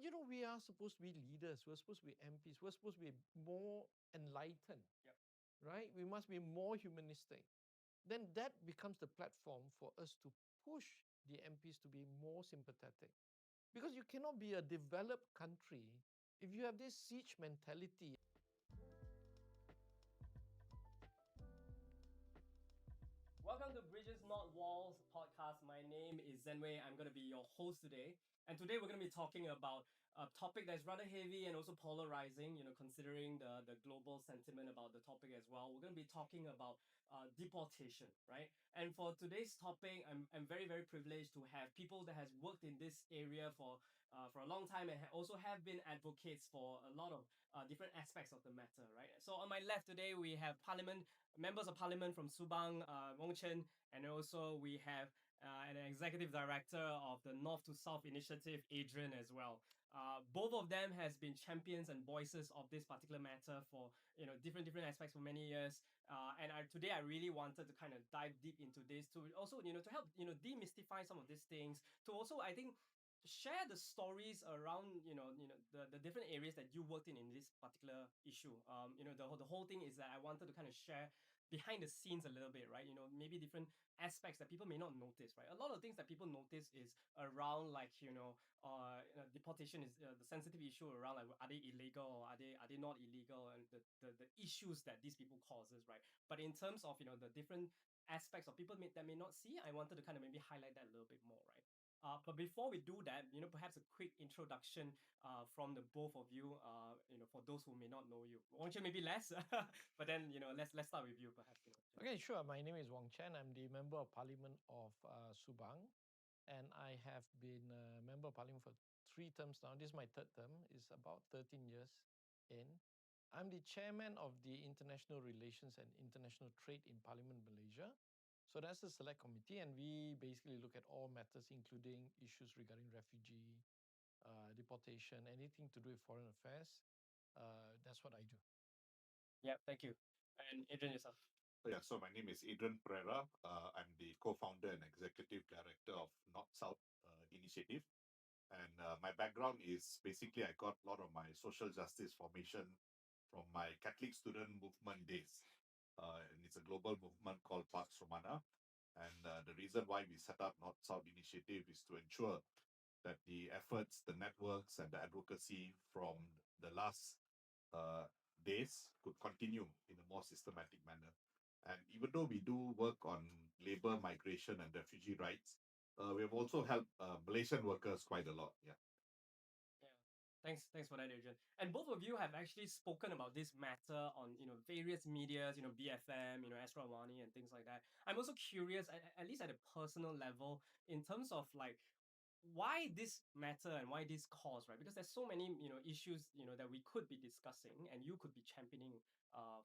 But we are supposed to be leaders. We're supposed to be MPs. We're supposed to be more enlightened, Yep. right? We must be more humanistic. Then that becomes the platform for us to push the MPs to be more sympathetic. Because you cannot be a developed country if you have this siege mentality. Welcome to Bridges Not Walls podcast. My name is Zenwei. I'm going to be your host today. And today we're going to be talking about a topic that's rather heavy and also polarizing, considering the global sentiment about the topic as well. We're going to be talking about deportation, right? And for today's topic, I'm very, very privileged to have people that has worked in this area for a long time and also have been advocates for a lot of different aspects of the matter, right? So on my left today, we have members of parliament from Subang, Wong, Chen, and also we have an executive director of the North to South initiative, Adrian, as well. Both of them has been champions and voices of this particular matter for different aspects for many years. Today I really wanted to kind of dive deep into this to also to help demystify some of these things, to also I think share the stories around the different areas that you worked in this particular issue. The whole thing is that I wanted to kind of share behind the scenes a little bit, right? Maybe different aspects that people may not notice, right? A lot of things that people notice is around like deportation is the sensitive issue around like are they illegal or are they not illegal, and the issues that these people causes, right? But in terms of the different aspects of that may not see, I wanted to kind of maybe highlight that a little bit more, right? But before we do that, perhaps a quick introduction from the both of you, for those who may not know you. Won't you maybe less? But then, let's start with you, perhaps. Chen. Okay, sure. My name is Wong Chen. I'm the Member of Parliament of Subang, and I have been a Member of Parliament for 3 terms now. This is my 3rd term. It's about 13 years in. I'm the Chairman of the International Relations and International Trade in Parliament Malaysia. So that's a select committee, and we basically look at all matters, including issues regarding refugee, deportation, anything to do with foreign affairs. That's what I do. Yeah, thank you. And Adrian, yourself. Yeah, so my name is Adrian Pereira. I'm the co-founder and executive director of North South Initiative. And my background is basically I got a lot of my social justice formation from my Catholic student movement days. And it's a global movement called Pax Romana. And the reason why we set up North South Initiative is to ensure that the efforts, the networks, and the advocacy from the last uh, days could continue in a more systematic manner. And even though we do work on labor, migration, and refugee rights, we have also helped Malaysian workers quite a lot. Yeah. Yeah. Thanks for that, Adrian. And both of you have actually spoken about this matter on various medias, BFM, Astro Money and things like that. I'm also curious, at least at a personal level, in terms of like why this matter and why this cause, right? Because there's so many issues that we could be discussing and you could be championing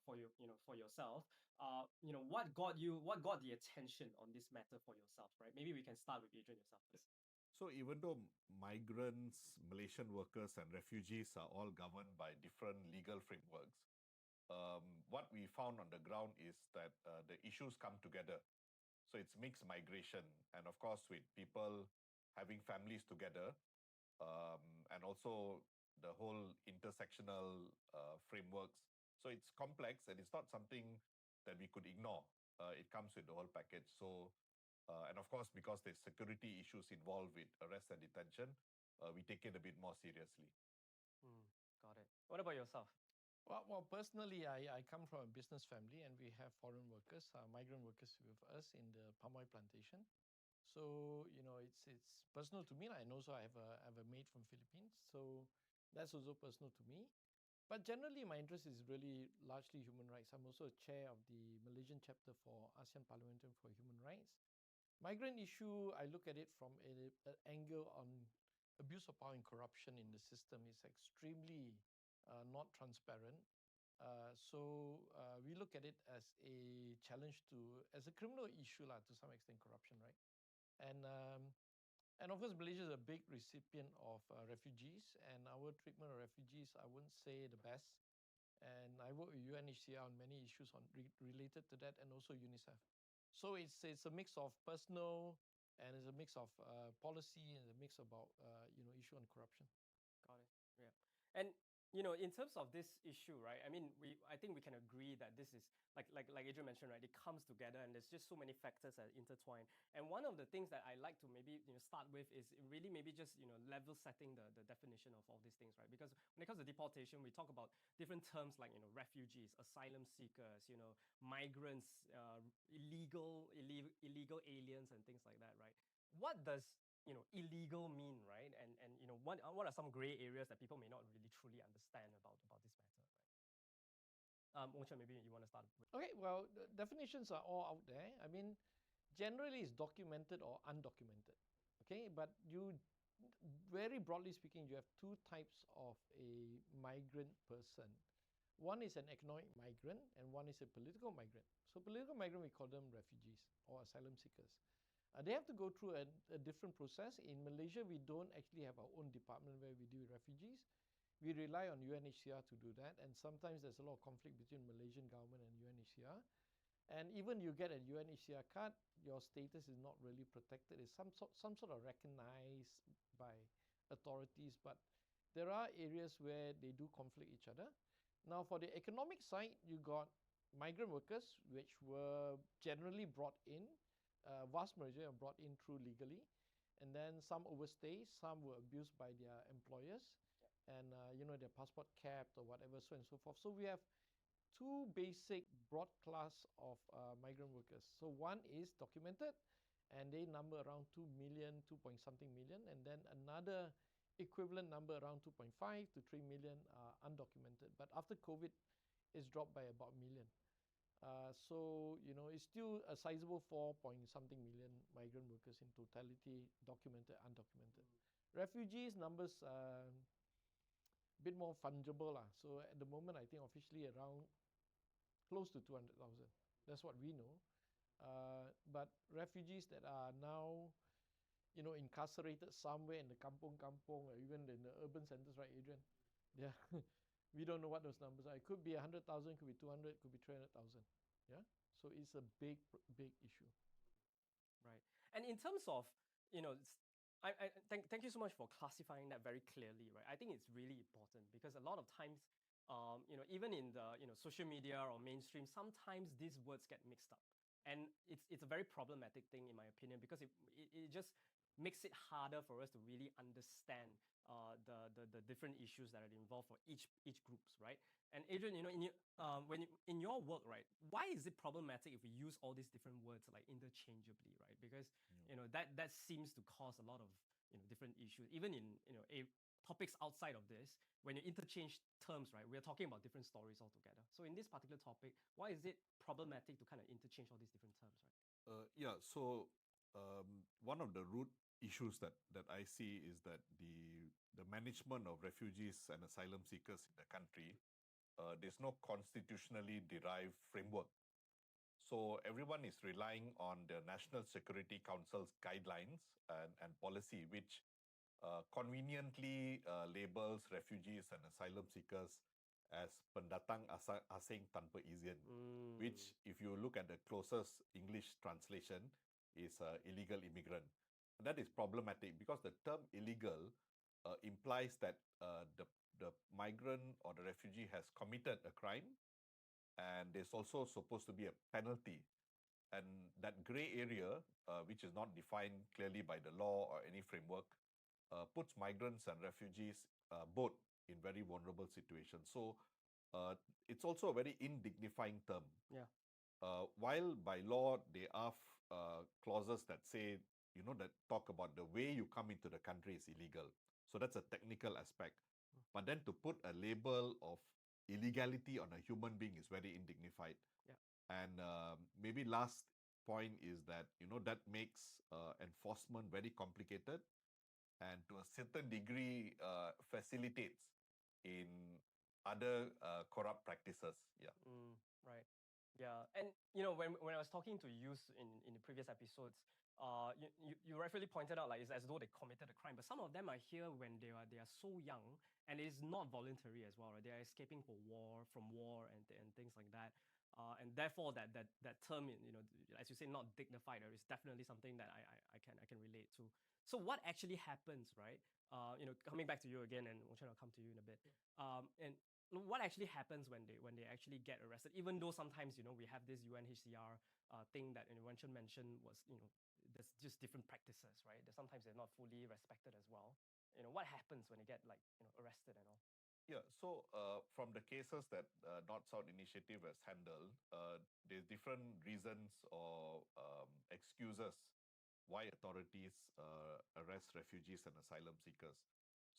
for for yourself. What got the attention on this matter for yourself, right? Maybe we can start with Adrian yourself first. So even though migrants, Malaysian workers, and refugees are all governed by different legal frameworks, what we found on the ground is that the issues come together. So it's mixed migration, and of course, with people having families together, and also the whole intersectional frameworks. So it's complex, and it's not something that we could ignore. It comes with the whole package. So, and of course, because there's security issues involved with arrest and detention, we take it a bit more seriously. Mm, got it. What about yourself? Well, personally, I come from a business family, and we have foreign workers, migrant workers with us in the palm oil plantation. So it's personal to me, and also I have a mate from Philippines, so that's also personal to me. But generally, my interest is really largely human rights. I'm also a chair of the Malaysian chapter for ASEAN Parliamentarian for Human Rights. Migrant issue, I look at it from an angle on abuse of power and corruption in the system is extremely not transparent. So we look at it as a challenge as a criminal issue lah, to some extent, corruption, right? And um, and of course, Malaysia is a big recipient of refugees, and our treatment of refugees, I wouldn't say the best. And I work with UNHCR on many issues related to that, and also UNICEF. So it's a mix of personal, and it's a mix of policy, and a mix about issue on corruption. Got it. Yeah. And in terms of this issue, right? I mean, I think we can agree that this is like Adrian mentioned, right? It comes together, and there's just so many factors that intertwine. And one of the things that I like to maybe start with is really maybe just level setting the definition of all these things, right? Because when it comes to deportation, we talk about different terms like refugees, asylum seekers, migrants, illegal aliens, and things like that, right? What does illegal mean, right? And what are some gray areas that people may not really truly understand about this matter, right? Ocha, maybe you want to start with. Okay, well, the definitions are all out there. I mean, generally it's documented or undocumented. Okay, but very broadly speaking, you have two types of a migrant person. One is an economic migrant and one is a political migrant. So political migrant, we call them refugees or asylum seekers. They have to go through a different process. In Malaysia, we don't actually have our own department where we deal with refugees. We rely on UNHCR to do that, and sometimes there's a lot of conflict between Malaysian government and UNHCR. And even you get a UNHCR card, your status is not really protected. It's some sort of recognized by authorities, but there are areas where they do conflict each other. Now, for the economic side, you got migrant workers, which were generally brought in. Vast majority are brought in through legally, and then some overstay, some were abused by their employers, and their passport capped or whatever, so and so forth. So we have two basic broad class of migrant workers. So one is documented, and they number around 2 million, 2 point something million, and then another equivalent number around 2.5 to 3 million undocumented. But after COVID, it's dropped by about a million. So it's still a sizable 4 point something million migrant workers in totality, documented, undocumented. Refugees numbers a bit more fungible lah. So at the moment, I think officially around close to 200,000. That's what we know. But refugees that are now incarcerated somewhere in the kampong or even in the urban centers, right, Adrian? Yeah. We don't know what those numbers are. It could be 100,000, could be 200, could be 300,000. Yeah. So it's a big issue. Right. And in terms of, thank you so much for classifying that very clearly, right? I think it's really important because a lot of times, even in the social media or mainstream, sometimes these words get mixed up, and it's a very problematic thing in my opinion because it just makes it harder for us to really understand the different issues that are involved for each groups, right? And Adrian, in your work, right, why is it problematic if we use all these different words like interchangeably, right? Because that seems to cause a lot of different issues, even in topics outside of this. When you interchange terms, right, we're talking about different stories altogether. So in this particular topic, why is it problematic to kind of interchange all these different terms, right? So one of the root issues that I see is that the management of refugees and asylum seekers in the country, there's no constitutionally derived framework. So everyone is relying on the National Security Council's guidelines and policy, which conveniently labels refugees and asylum seekers as pendatang asing tanpa izin, which, if you look at the closest English translation, is illegal immigrant. And that is problematic because the term illegal implies that the migrant or the refugee has committed a crime, and there's also supposed to be a penalty. And that gray area, which is not defined clearly by the law or any framework, puts migrants and refugees both in very vulnerable situations. So it's also a very indignifying term. Yeah. While by law there are clauses that say, that talk about the way you come into the country is illegal. So that's a technical aspect. But then to put a label of illegality on a human being is very indignified. Yeah. And maybe last point is that, that makes enforcement very complicated, and to a certain degree facilitates in other corrupt practices. Yeah. Right. Yeah. And when I was talking to youth in the previous episodes, you rightfully pointed out like it's as though they committed a crime, but some of them are here when they are so young, and it's not voluntary as well, right? They are escaping from war and things like that. and therefore that term, as you say, not dignified, is definitely something that I can relate to. So what actually happens, right? Coming back to you again, and Wong, I'll come to you in a bit. And what actually happens when they actually get arrested? Even though sometimes we have this UNHCR thing that Chen mentioned was there's just different practices, right? That sometimes they're not fully respected as well. What happens when they get arrested and all? Yeah, so from the cases that North-South Initiative has handled, there's different reasons or excuses why authorities arrest refugees and asylum seekers.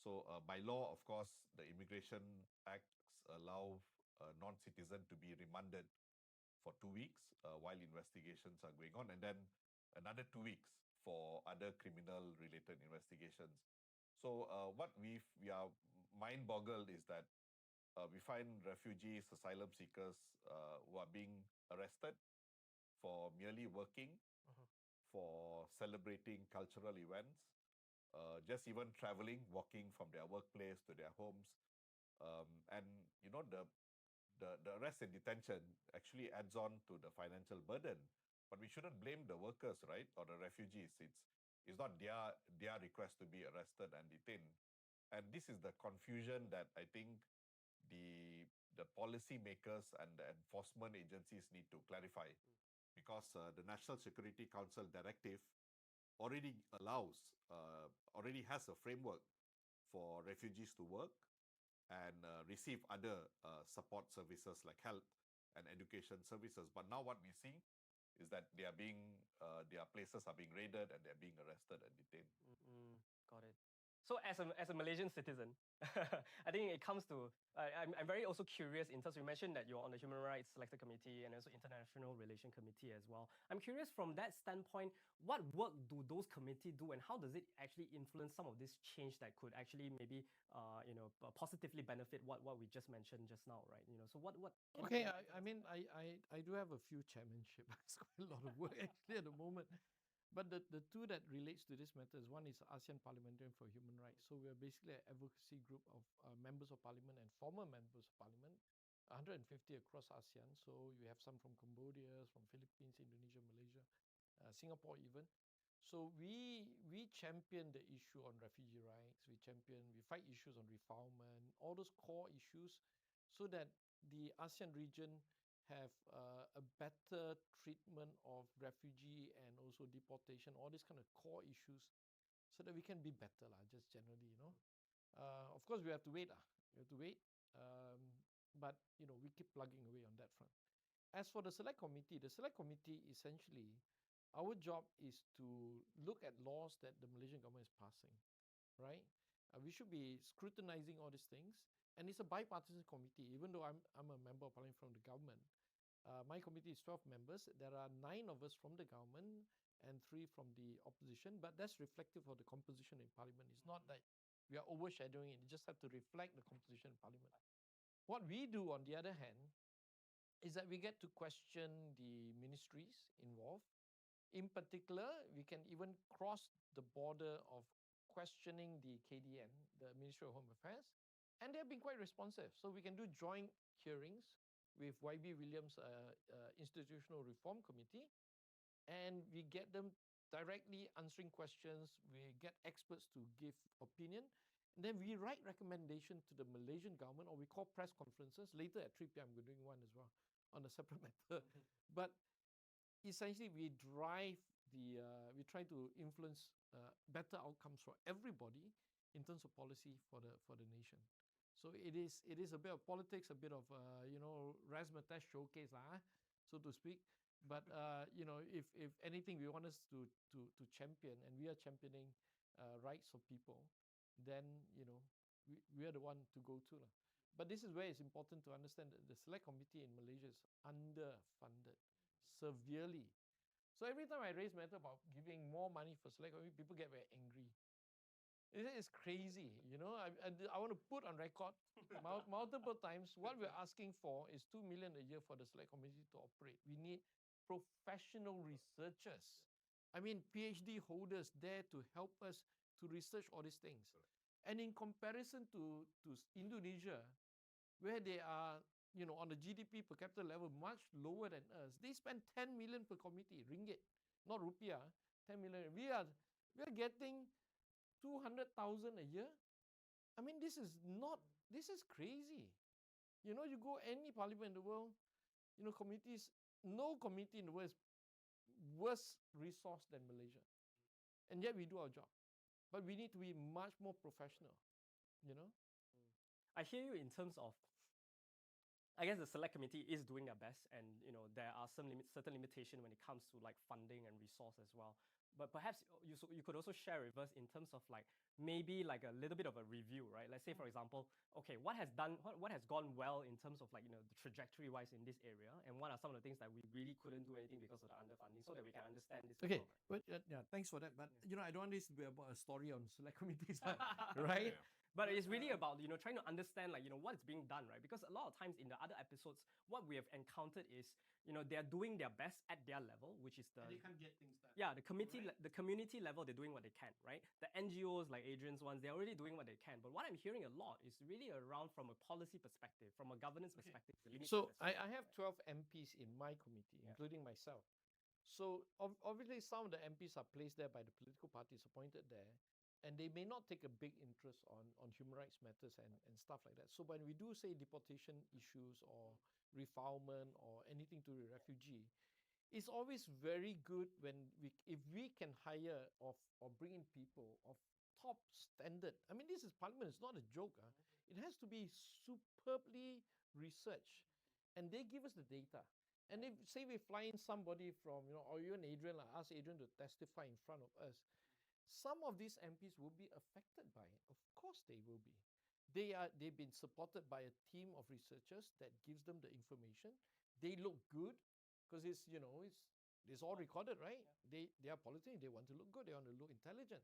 So by law, of course, the Immigration Acts allow a non-citizen to be remanded for 2 weeks while investigations are going on, and then another 2 weeks for other criminal-related investigations. So what we are mind-boggled is that we find refugees, asylum seekers who are being arrested for merely working, for celebrating cultural events, just even traveling, walking from their workplace to their homes. And the arrest and detention actually adds on to the financial burden. But we shouldn't blame the workers, right, or the refugees. It's not their request to be arrested and detained. And this is the confusion that I think the policy makers and the enforcement agencies need to clarify, because the National Security Council directive already already has a framework for refugees to work and receive other support services like health and education services. But now what we see is that their places are being raided and they're being arrested and detained. Got it. So as a Malaysian citizen, I think it comes to I'm very also curious in terms, you mentioned that you're on the Human Rights Selected Committee and also International Relation Committee as well. I'm curious from that standpoint, what work do those committees do, and how does it actually influence some of this change that could actually maybe positively benefit what we just mentioned just now, right? So what Okay, I do have a few chairmanship. It's quite a lot of work actually at the moment. But the two that relates to this matter is, one is ASEAN Parliamentarian for Human Rights. So we're basically an advocacy group of members of parliament and former members of parliament, 150 across ASEAN. So you have some from Cambodia, from Philippines, Indonesia, Malaysia, Singapore even. So we champion the issue on refugee rights. We fight issues on refoulement, all those core issues, so that the ASEAN region have a better treatment of refugee and also deportation, all these kind of core issues, so that we can be better lah, just generally. Of course, we have to wait. We have to wait. But we keep plugging away on that front. As for the Select Committee essentially, our job is to look at laws that the Malaysian government is passing, right? We should be scrutinizing all these things. And it's a bipartisan committee, even though I'm a member of parliament from the government. My committee is 12 members. There are 9 of us from the government and 3 from the opposition, but that's reflective of the composition in parliament. It's not that we are overshadowing it. You just have to reflect the composition in parliament. What we do, on the other hand, is that we get to question the ministries involved. In particular, we can even cross the border of questioning the KDN, the Ministry of Home Affairs, and they have been quite responsive. So we can do joint hearings with YB Williams Institutional Reform Committee, and we get them directly answering questions. We get experts to give opinion, and then we write recommendation to the Malaysian government, or we call press conferences. Later at 3 p.m. we're doing one as well on a separate matter. But essentially, we try to influence better outcomes for everybody in terms of policy for the nation. So it is a bit of politics, a bit of razzmatazz showcase, so to speak. But if anything, we want us to champion, and we are championing rights of people, then we are the one to go to. But this is where it's important to understand that the Select Committee in Malaysia is underfunded severely. So every time I raise matter about giving more money for Select Committee, people get very angry. It is crazy, I want to put on record multiple times, what we're asking for is 2 million a year for the Select Committee to operate. We need professional researchers. I mean, PhD holders there to help us to research all these things. And in comparison to Indonesia, where they are on the GDP per capita level, much lower than us. They spend 10 million per community, ringgit, not rupiah, 10 million. We are getting 200,000 a year. I mean, this is crazy. You go any parliament in the world, communities, no community in the world is worse resource than Malaysia. And yet we do our job. But we need to be much more professional, I hear you in terms of, I guess the select committee is doing their best, and there are some certain limitation when it comes to like funding and resource as well. But perhaps you could also share with us in terms of like maybe like a little bit of a review, right? Let's say for example, okay, what has gone well in terms of like the trajectory wise in this area, and what are some of the things that we really couldn't do anything because of the underfunding, so that we can understand this. Okay, as well, right? but yeah, thanks for that. But I don't want this to be about a story on select committees, right? Yeah. But it's really about trying to understand like what's being done, right? Because a lot of times in the other episodes, what we have encountered is they're doing their best at their level, which is the And they can't get things done. yeah, the committee Right. the community level, they're doing what they can, right? The NGOs like Adrian's ones, they're already doing what they can. But what I'm hearing a lot is really around from a policy perspective, from a governance perspective. the limited So perspective. I have 12 MPs in my committee, including myself. So obviously some of the MPs are placed there by the political parties appointed there, and they may not take a big interest on human rights matters and stuff like that. So when we do say deportation issues or refoulement or anything to the refugee, it's always very good if we can hire or bring in people of top standard. I mean, this is parliament, it's not a joke. It has to be superbly researched, and they give us the data. And if say we fly in somebody from or even Adrian, like ask Adrian to testify in front of us, some of these MPs will be affected by it. Of course they will be. They've been supported by a team of researchers that gives them the information. They look good because it's all recorded, right? They are politicians, they want to look good, they want to look intelligent,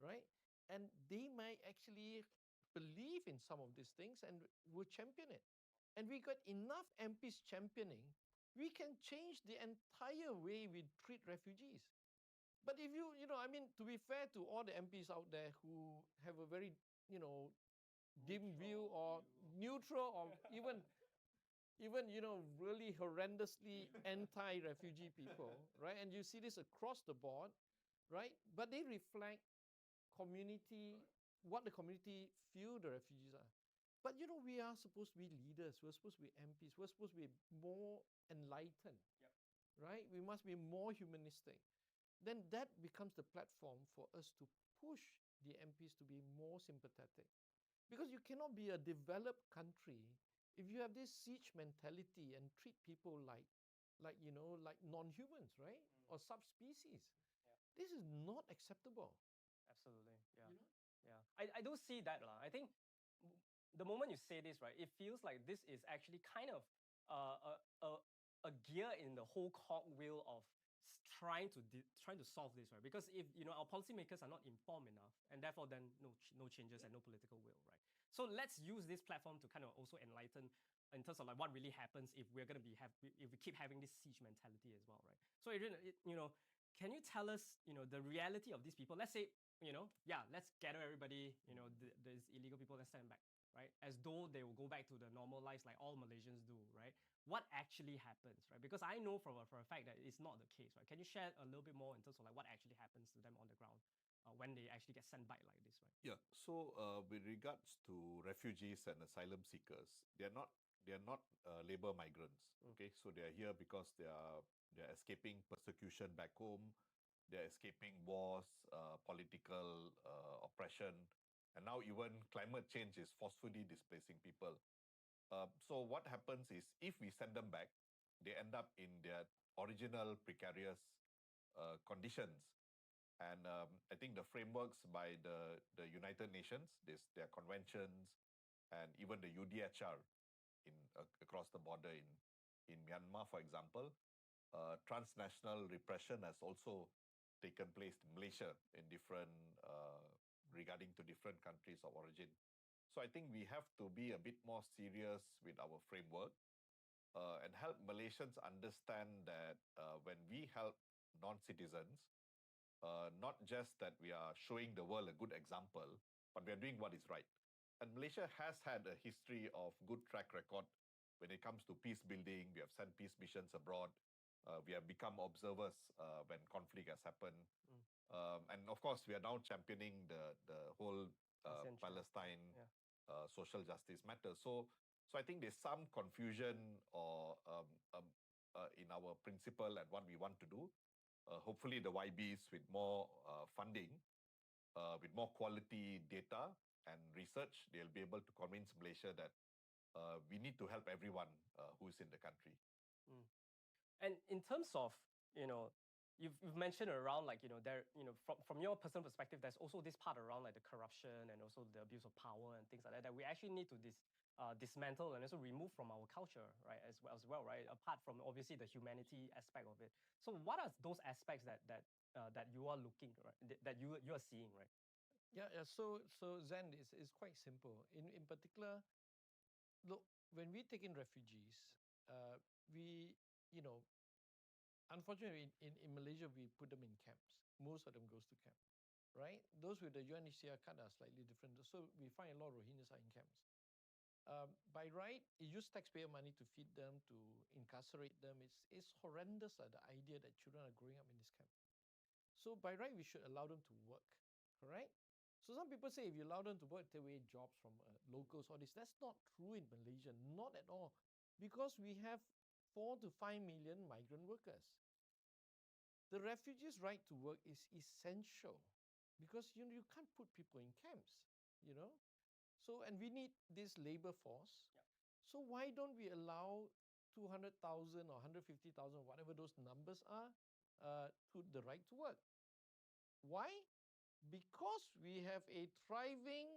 right? And they might actually believe in some of these things and will champion it. And we got enough MPs championing, we can change the entire way we treat refugees. But if I mean, to be fair to all the MPs out there who have a very, dim view or neutral or even really horrendously anti-refugee people, right? And you see this across the board, right? But they reflect what the community feel the refugees are. But we are supposed to be leaders, we're supposed to be MPs, we're supposed to be more enlightened, right? We must be more humanistic. Then that becomes the platform for us to push the MPs to be more sympathetic. Because you cannot be a developed country if you have this siege mentality and treat people like non-humans, right? Or subspecies. This is not acceptable. Absolutely. Yeah. I do see that. I think the moment you say this, right, it feels like this is actually kind of a gear in the whole cogwheel of trying to solve this, right? Because if our policymakers are not informed enough, and therefore then no changes and no political will, right? So let's use this platform to kind of also enlighten in terms of like what really happens if we're going to if we keep having this siege mentality as well, right? So Adrian, can you tell us the reality of these people? Let's say let's gather everybody, these illegal people, let's send them back, right? As though they will go back to the normal lives like all Malaysians do, right? What actually happens, right? Because I know for a fact that it's not the case, right? Can you share a little bit more in terms of like what actually happens to them on the ground when they actually get sent back like this, right? Yeah. So, with regards to refugees and asylum seekers, they're not labor migrants. Okay, so they are here because they're escaping persecution back home. They're escaping wars, political oppression, and now even climate change is forcefully displacing people. So what happens is, if we send them back, they end up in their original precarious conditions. And I think the frameworks by the United Nations, their conventions, and even the UDHR across the border in Myanmar, for example, transnational repression has also taken place in Malaysia in different regarding to different countries of origin. So I think we have to be a bit more serious with our framework and help Malaysians understand that when we help non-citizens, not just that we are showing the world a good example, but we are doing what is right. And Malaysia has had a history of good track record when it comes to peace building. We have sent peace missions abroad. We have become observers when conflict has happened. And of course, we are now championing the whole Palestine social justice matter. So I think there's some confusion or in our principle and what we want to do. Hopefully, the YBs with more funding, with more quality data and research, they'll be able to convince Malaysia that we need to help everyone who's in the country. And in terms of, you've mentioned around like, there, from your personal perspective, there's also this part around like the corruption and also the abuse of power and things like that, that we actually need to dismantle and also remove from our culture, right, as well, right, apart from obviously the humanity aspect of it. So what are those aspects that you are looking, right, that you are seeing, right? Yeah. So Zen is quite simple. In particular, look, when we take in refugees, we, unfortunately in Malaysia, we put them in camps. Most of them goes to camp, right? Those with the UNHCR card are slightly different. So we find a lot of Rohingyas are in camps. By right, you use taxpayer money to feed them, to incarcerate them. It's horrendous, the idea that children are growing up in this camp. So by right, we should allow them to work, correct? So some people say if you allow them to work, take away jobs from locals, all this. That's not true in Malaysia, not at all. Because we have 4 to 5 million migrant workers. The refugees' right to work is essential because you can't put people in camps, So, and we need this labor force. So why don't we allow 200,000 or 150,000, whatever those numbers are, to the right to work? Why? Because we have a thriving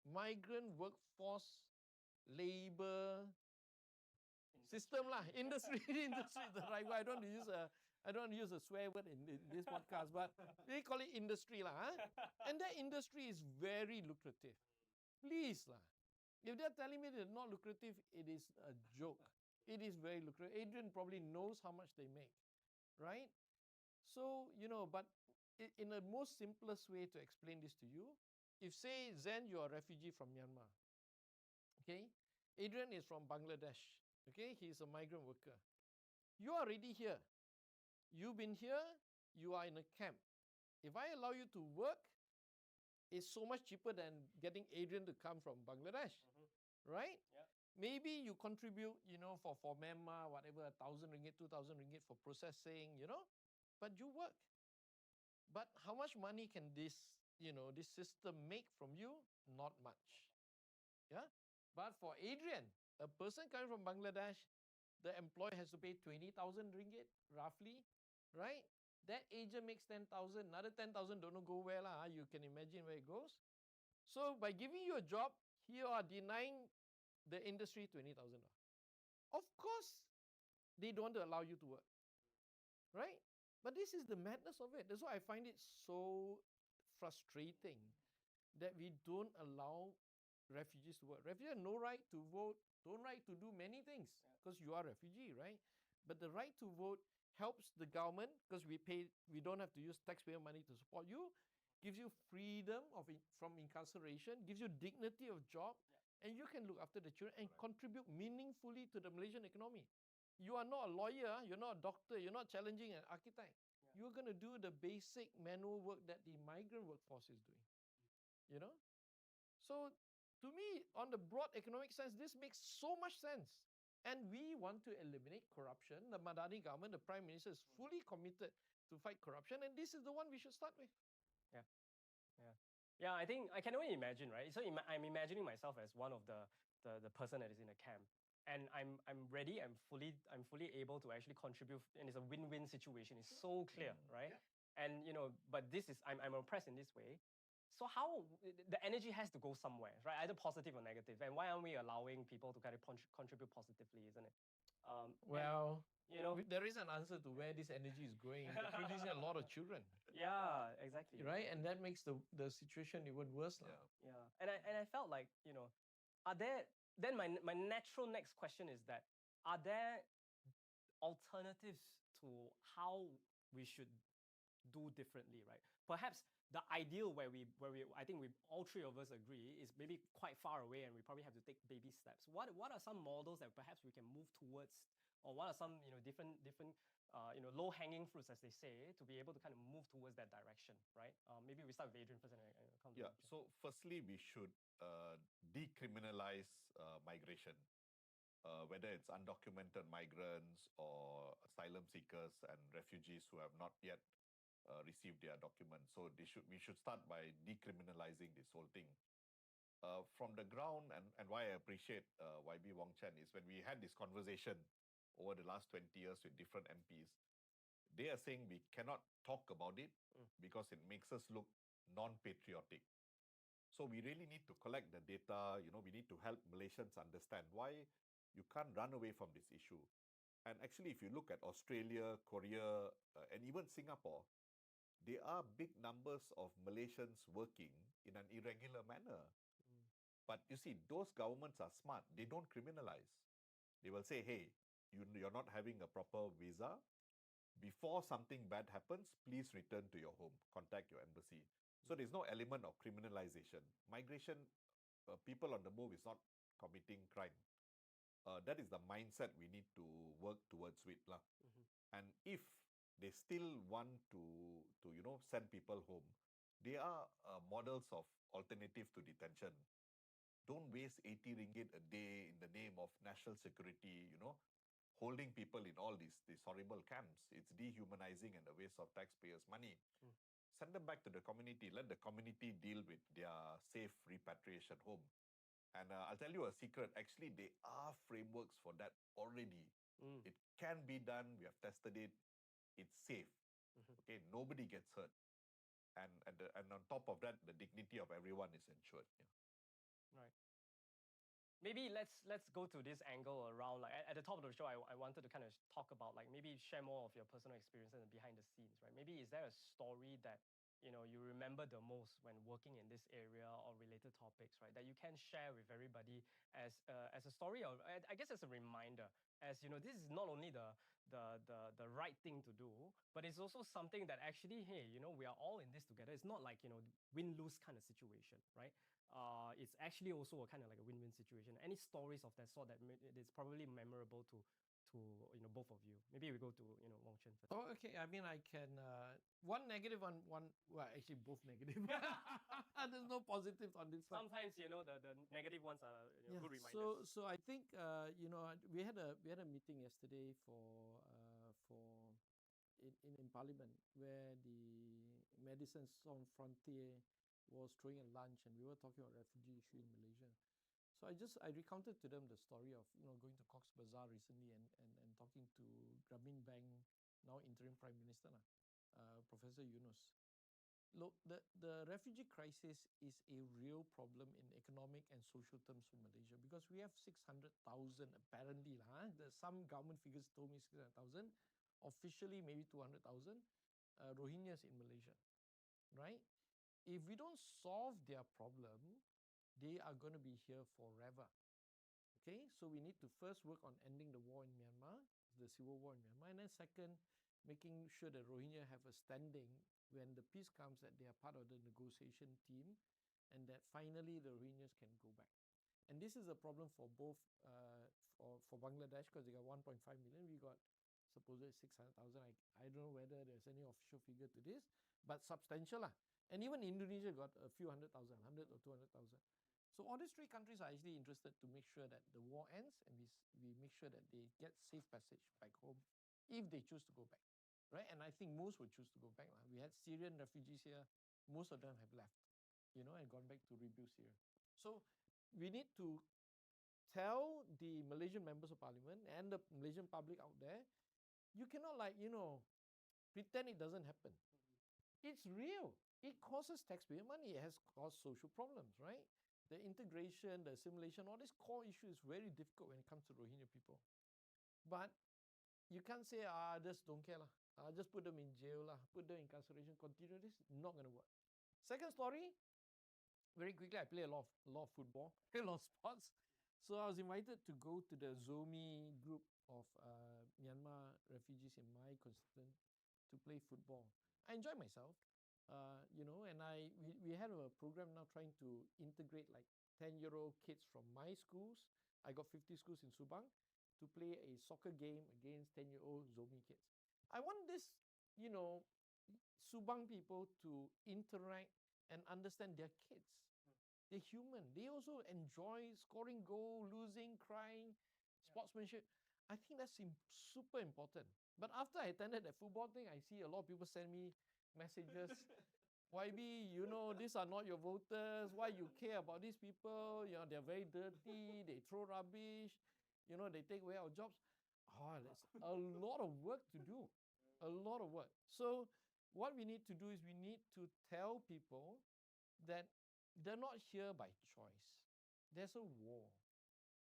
migrant workforce labor system lah, industry is the right word. I don't want to use a swear word in this podcast, but they call it industry lah. And that industry is very lucrative. Please lah. If they're telling me it's not lucrative, it is a joke. It is very lucrative. Adrian probably knows how much they make, right? So, but in the most simplest way to explain this to you, if say, Zen, you're a refugee from Myanmar, okay? Adrian is from Bangladesh, okay? He's a migrant worker. You are already here. You've been here, you are in a camp. If I allow you to work, it's so much cheaper than getting Adrian to come from Bangladesh, right? Yeah. Maybe you contribute, for Myanmar, whatever, 1,000 ringgit, 2,000 ringgit for processing, but you work. But how much money can this system make from you? Not much. Yeah. But for Adrian, a person coming from Bangladesh, the employer has to pay 20,000 ringgit, roughly, right? That agent makes 10,000, another 10,000 don't know go where lah. You can imagine where it goes. So by giving you a job, you are denying the industry 20,000. Of course, they don't want to allow you to work, right? But this is the madness of it. That's why I find it so frustrating that we don't allow refugees to work. Refugees have no right to vote, don't right to do many things because you are a refugee, right? But the right to vote helps the government because we don't have to use taxpayer money to support you, gives you freedom from incarceration, gives you dignity of job, and you can look after the children and contribute meaningfully to the Malaysian economy. You are not a lawyer, you're not a doctor, you're not challenging an architect. You're going to do the basic manual work that the migrant workforce is doing. So to me, on the broad economic sense, this makes so much sense. And we want to eliminate corruption. The Madani government, the Prime Minister is fully committed to fight corruption, and this is the one we should start with. Yeah, I think I can only imagine, right? So I'm imagining myself as one of the person that is in a camp. And I'm ready, I'm fully able to actually contribute, and it's a win-win situation. It's so clear, right? And but this is I'm oppressed in this way. So how the energy has to go somewhere, right? Either positive or negative. And why aren't we allowing people to kind of contribute positively, isn't it? Well, there is an answer to where this energy is going. They're producing a lot of children. Yeah, exactly. Right, and that makes the situation even worse. Yeah. And I felt like, are there, then my natural next question is that, are there alternatives to how we should do differently, right? Perhaps the ideal where we I think we all three of us agree is maybe quite far away, and we probably have to take baby steps. What are some models that perhaps we can move towards, or what are some different low hanging fruits, as they say, to be able to kind of move towards that direction, right? Maybe we start with Adrian first, and I come to Yeah. Wong Chen. So, firstly, we should decriminalize migration, whether it's undocumented migrants or asylum seekers and refugees who have not yet received their documents. So, we should start by decriminalizing this whole thing. From the ground, and why I appreciate YB Wong Chen is when we had this conversation over the last 20 years with different MPs, they are saying we cannot talk about it because it makes us look non-patriotic. So we really need to collect the data. We need to help Malaysians understand why you can't run away from this issue. And actually, if you look at Australia, Korea, and even Singapore, there are big numbers of Malaysians working in an irregular manner. But you see, those governments are smart. They don't criminalize. They will say, hey, you're not having a proper visa. Before something bad happens, please return to your home. Contact your embassy. So there's no element of criminalization. Migration, people on the move is not committing crime. That is the mindset we need to work towards with. And if they still want to send people home, there are models of alternative to detention. Don't waste 80 ringgit a day in the name of national security, holding people in all these horrible camps. It's dehumanizing and a waste of taxpayers' money. Send them back to the community. Let the community deal with their safe repatriation home. And I'll tell you a secret. Actually, there are frameworks for that already. It can be done. We have tested it. It's safe. Okay, nobody gets hurt. And on top of that, the dignity of everyone is ensured. Yeah. Right. Maybe let's go to this angle around, like at the top of the show, I wanted to kind of talk about, like, maybe share more of your personal experiences and behind the scenes, right? Maybe is there a story that you remember the most when working in this area or related topics, right, that you can share with everybody as a story, or I guess as a reminder, as this is not only the right thing to do, but it's also something that actually, hey, we are all in this together. It's not like win-lose kind of situation, right? It's actually also a kind of like a win-win situation. Any stories of that sort that it's probably memorable to both of you? Maybe we go to Wong Chen first. Oh, okay. I mean, I can one negative, one well, actually both negative. There's no positives on this side. Sometimes the negative ones are Yeah. good reminders. So I think we had a meeting yesterday in Parliament, where the Medicine Sans Frontier was throwing a lunch, and we were talking about refugee issue in Malaysia. So I recounted to them the story of going to Cox's Bazar recently, and talking to Grameen Bank, now interim Prime Minister, Professor Yunus. Look, the refugee crisis is a real problem in economic and social terms for Malaysia, because we have 600,000 apparently. Some government figures told me 600,000. Officially, maybe 200,000 Rohingyas in Malaysia, right? If we don't solve their problem, they are going to be here forever. Okay, so we need to first work on ending the war in Myanmar, the civil war in Myanmar, and then second, making sure that Rohingya have a standing when the peace comes, that they are part of the negotiation team, and that finally the Rohingyas can go back. And this is a problem for both for Bangladesh, because they got 1.5 million. We got supposedly 600,000. I don't know whether there's any official figure to this, but substantial. And even Indonesia got a few 100,000, 100 or 200,000. So all these three countries are actually interested to make sure that the war ends, and we make sure that they get safe passage back home if they choose to go back, right? And I think most will choose to go back. We had Syrian refugees here. Most of them have left, and gone back to rebuild Syria. So we need to tell the Malaysian members of parliament and the Malaysian public out there, you cannot pretend it doesn't happen. It's real. It costs taxpayer money. It has caused social problems, right? The integration, the assimilation, all these core issues is very difficult when it comes to Rohingya people. But you can't say, just don't care. Just put them in jail, put them in incarceration, continue this. Not going to work. Second story, very quickly, I play a lot of football, a lot of sports. So I was invited to go to the Zomi group of Myanmar refugees in my constituent to play football. I enjoy myself, and we had a program now trying to integrate like 10-year-old kids from my schools. I got 50 schools in Subang to play a soccer game against 10-year-old Zomi kids. I want this, you know, Subang people to interact and understand their kids. They're human. They also enjoy scoring goal, losing, crying, sportsmanship. I think that's super important. But after I attended that football thing, I see a lot of people send me messages. YB, these are not your voters. Why you care about these people? They're very dirty. They throw rubbish. They take away our jobs. Oh, that's a lot of work to do. A lot of work. So what we need to do is we need to tell people that they're not here by choice. There's a war.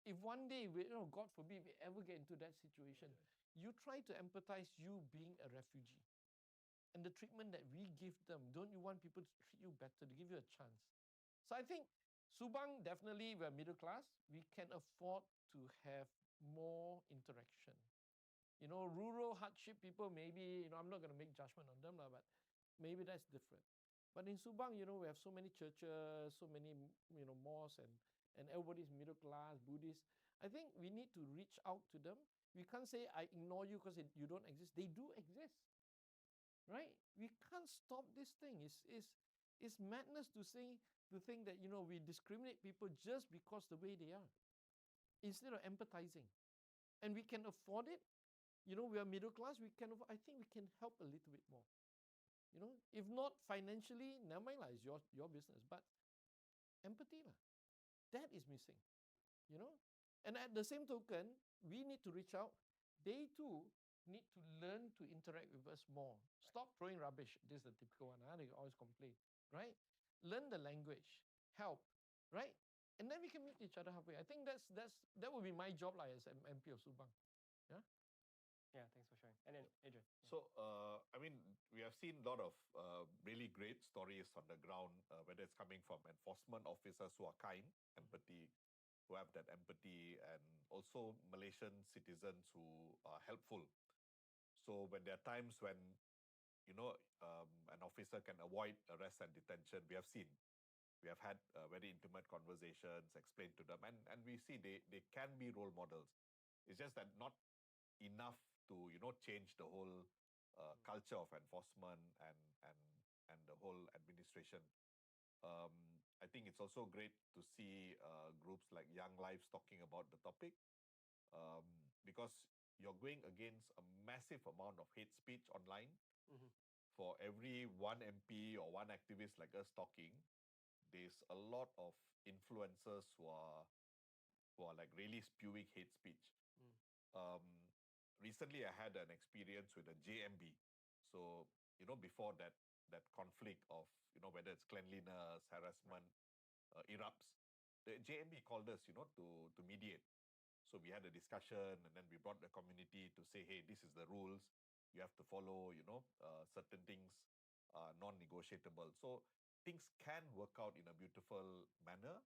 If one day, God forbid, we ever get into that situation, you try to empathize you being a refugee and the treatment that we give them. Don't you want people to treat you better, to give you a chance? So I think Subang, definitely, we're middle class. We can afford to have more interaction. Rural hardship people, maybe, I'm not going to make judgment on them, but maybe that's different. But in Subang, we have so many churches, so many, mosques, and everybody's middle class, Buddhist. I think we need to reach out to them. We can't say, I ignore you because you don't exist. They do exist, right? We can't stop this thing. It's madness to think that, we discriminate people just because the way they are, instead of empathizing. And we can afford it. We are middle class. I think we can help a little bit more. If not financially, never mind, it's your business. But empathy, that is missing. And at the same token, we need to reach out. They too need to learn to interact with us more. Stop throwing rubbish. This is the typical one. They always complain, right? Learn the language. Help, right? And then we can meet each other halfway. I think that would be my job as MP of Subang. Yeah. Yeah, thanks for sharing. And then Adrian. So, we have seen a lot of really great stories on the ground, whether it's coming from enforcement officers who are kind, who have that empathy, and also Malaysian citizens who are helpful. So when there are times when, an officer can avoid arrest and detention, we have had very intimate conversations, explained to them, and we see they can be role models. It's just that not enough to change the whole culture of enforcement and the whole administration. I think it's also great to see groups like Young Lives talking about the topic, because you're going against a massive amount of hate speech online. Mm-hmm. For every one MP or one activist like us talking, there's a lot of influencers who are like really spewing hate speech. Recently I had an experience with a JMB. So, before that conflict of, whether it's cleanliness, harassment, erupts, the JMB called us, to mediate. So we had a discussion, and then we brought the community to say, hey, this is the rules. You have to follow, certain things non-negotiable. So things can work out in a beautiful manner,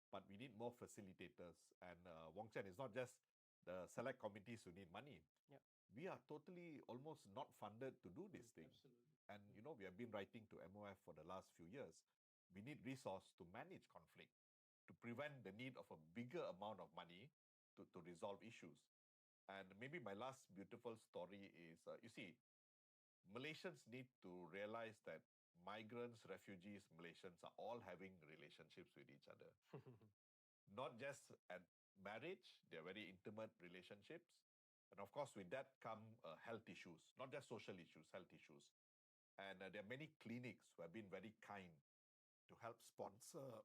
but we need more facilitators. And Wong Chen, is not just the select committees who need money. Yep. We are totally almost not funded to do this thing. Absolutely. And, we have been writing to MOF for the last few years. We need resource to manage conflict, to prevent the need of a bigger amount of money to resolve issues. And maybe my last beautiful story is, you see, Malaysians need to realize that migrants, refugees, Malaysians are all having relationships with each other. Not just at marriage, they're very intimate relationships. And of course, with that come health issues, not just social issues, health issues. And there are many clinics who have been very kind to help sponsor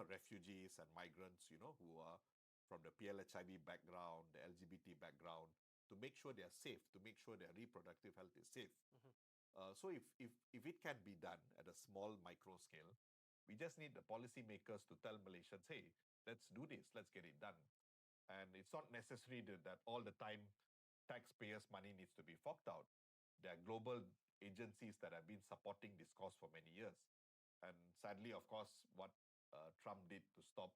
refugees and migrants, who are from the PLHIV background, the LGBT background, to make sure they are safe, to make sure their reproductive health is safe. So if it can be done at a small micro scale, we just need the policymakers to tell Malaysians, hey, let's do this, let's get it done. And it's not necessary that all the time taxpayers' money needs to be forked out. There are global agencies that have been supporting this cause for many years. And sadly, of course, what Trump did to stop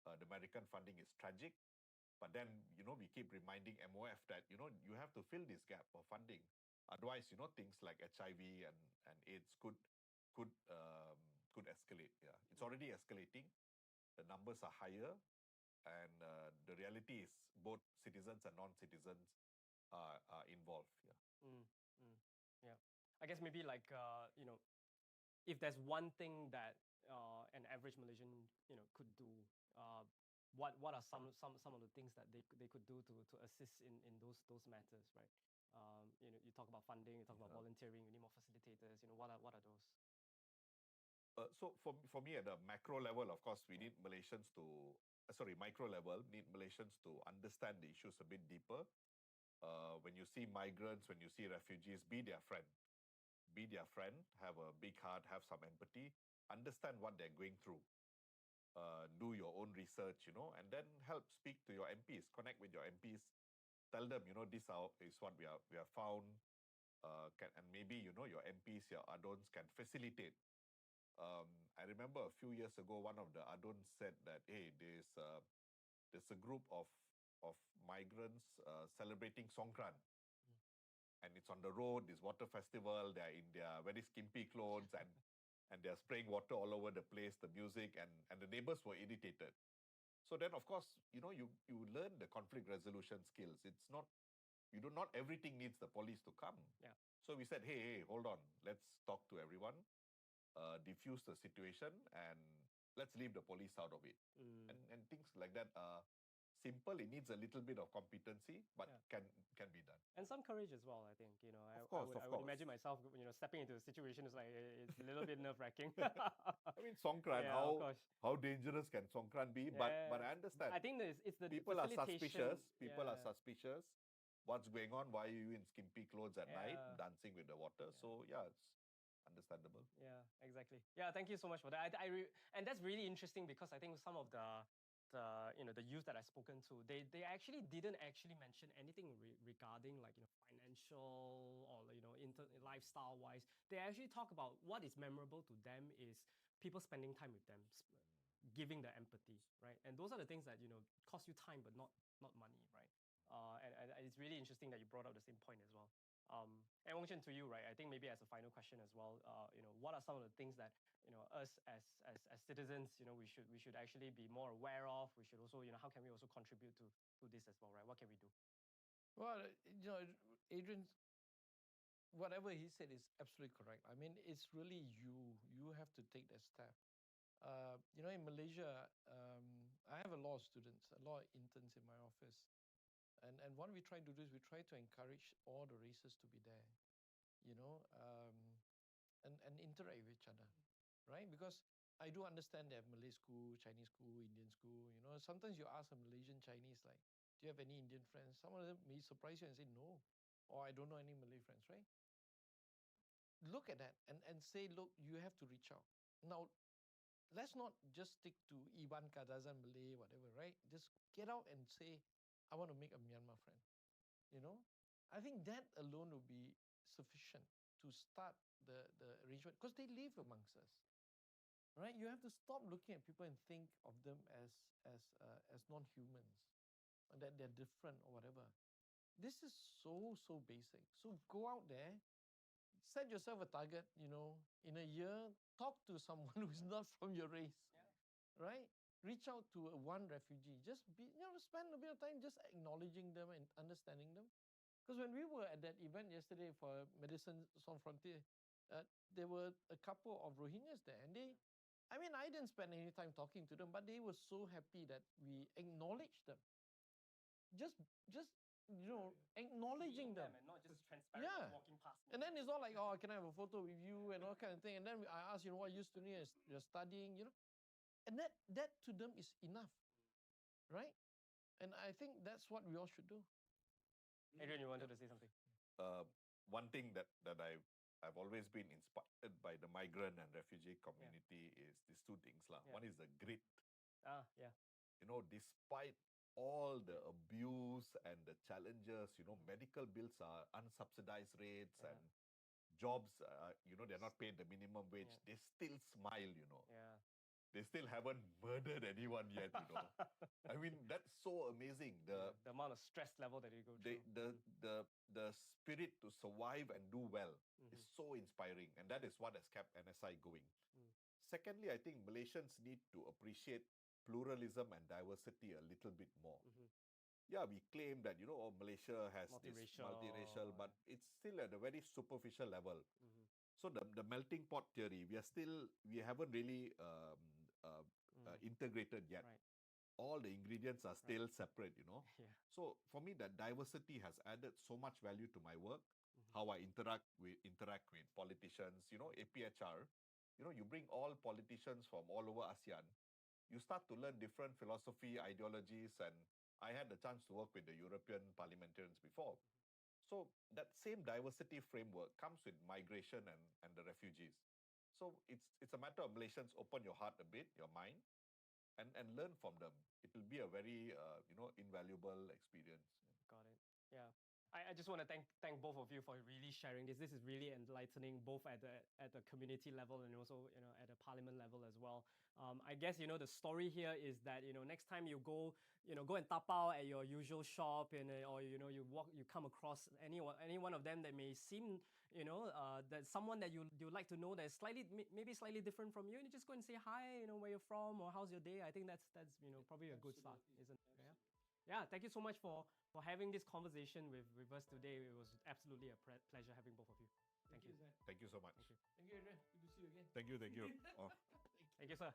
the American funding is tragic. But then, we keep reminding MOF that, you have to fill this gap of funding. Otherwise, things like HIV and AIDS could escalate. Yeah, it's already escalating. The numbers are higher, and the reality is both citizens and non-citizens are involved. Yeah. Yeah. I guess maybe like if there's one thing that an average Malaysian could do, uh, what are some of the things that they could do to assist in those matters, right? You talk about funding, you talk about volunteering, you need more facilitators. What are those? So for me at the macro level, of course, we need Malaysians to micro level, need Malaysians to understand the issues a bit deeper. When you see migrants, when you see refugees, be their friend. Be their friend, have a big heart, have some empathy, understand what they're going through. Do your own research, and then help speak to your MPs, connect with your MPs, tell them, this is what we have found, and maybe, your MPs, your adons can facilitate. I remember a few years ago, one of the adons said that, hey, there's a group of migrants celebrating Songkran. And it's on the road, this water festival, they're in their very skimpy clothes and they're spraying water all over the place, the music, and the neighbors were irritated. So then, of course, you learn the conflict resolution skills. It's not, not everything needs the police to come. Yeah. So we said, hey, hold on, let's talk to everyone, diffuse the situation, and let's leave the police out of it. And things like that are simple. It needs a little bit of competency, but can be done. And some courage as well, I think. Of I would imagine myself, stepping into a situation is like it's a little bit nerve-wracking. I mean, Songkran, how dangerous can Songkran be? But I understand. I think it's the people are suspicious. People Yeah. are suspicious. What's going on? Why are you in skimpy clothes at night, dancing with the water? So yeah, it's understandable. Yeah, exactly. Yeah, thank you so much for that. And that's really interesting because I think some of the youth that I've spoken to, they actually didn't actually mention anything regarding like financial or lifestyle wise. They actually talk about what is memorable to them is people spending time with them, giving the empathy, right? And those are the things that cost you time but not money, right? And it's really interesting that you brought up the same point as well. And Wong Chen, to you, right? I think maybe as a final question as well, what are some of the things that us as citizens, we should actually be more aware of? We should also, how can we also contribute to this as well, right? What can we do? Well, Adrian, whatever he said is absolutely correct. I mean, it's really you have to take that step. In Malaysia, I have a lot of students, a lot of interns in my office. And what we try to do is we try to encourage all the races to be there, and interact with each other, right? Because I do understand they have Malay school, Chinese school, Indian school. Sometimes you ask a Malaysian Chinese, like, do you have any Indian friends? Some of them may surprise you and say no, or I don't know any Malay friends, right? Look at that and say, look, you have to reach out. Now, let's not just stick to Iban Kadazan Malay, whatever, right? Just get out and say, I want to make a Myanmar friend. I think that alone will be sufficient to start the arrangement because they live amongst us, right? You have to stop looking at people and think of them as non-humans, and that they're different or whatever. This is so basic. So go out there, set yourself a target. In a year, talk to someone who's not from your race, right? Reach out to one refugee. Just spend a bit of time just acknowledging them and understanding them. Because when we were at that event yesterday for Medicine Sans Frontier, there were a couple of Rohingyas there, and I didn't spend any time talking to them, but they were so happy that we acknowledged them. Just acknowledging them, and not just transparently walking past. And then it's not like, oh, can I have a photo with you and all kind of thing. And then I ask, what you studying? You're studying, and that to them is enough, right? And I think that's what we all should do. Adrian, you wanted to say something? One thing that I've always been inspired by the migrant and refugee community is these two things. One is the grit. Yeah. Despite all the abuse and the challenges, medical bills are unsubsidized rates and jobs, they're not paid the minimum wage. They still smile, Yeah. They still haven't murdered anyone yet, I mean, that's so amazing. The amount of stress level that you go the, through. the, the, the spirit to survive and do well Mhm. is so inspiring, and that is what has kept NSI going. Mm. Secondly, I think Malaysians need to appreciate pluralism and diversity a little bit more. Mhm. Yeah, we claim that, Malaysia has this Multiracial. multiracial, but it's still at a very superficial level. Mhm. So the melting pot theory, we haven't really integrated yet. Right. All the ingredients are still separate. Yeah. So for me, that diversity has added so much value to my work. Mhm. How I interact with politicians, APHR. You bring all politicians from all over ASEAN. You start to learn different philosophy, ideologies, and I had the chance to work with the European parliamentarians before. So that same diversity framework comes with migration and the refugees. So it's a matter of Malaysians open your heart a bit, your mind, and learn from them. It will be a very invaluable experience. Got it. Yeah. I just want to thank both of you for really sharing this. This is really enlightening, both at the community level and also at the parliament level as well. I guess the story here is that next time you go go and tap out at your usual shop and or you come across any one of them that may seem that someone that you like to know that's maybe slightly different from you, and you just go and say hi, where you're from or how's your day. I think that's probably a good start, isn't it? Yeah. Yeah, thank you so much for having this conversation with us today. It was absolutely a pleasure having both of you. Thank you. Zan. Thank you so much. Thank you. Thank you, Adrian. Good to see you again. Thank you. Thank you, sir.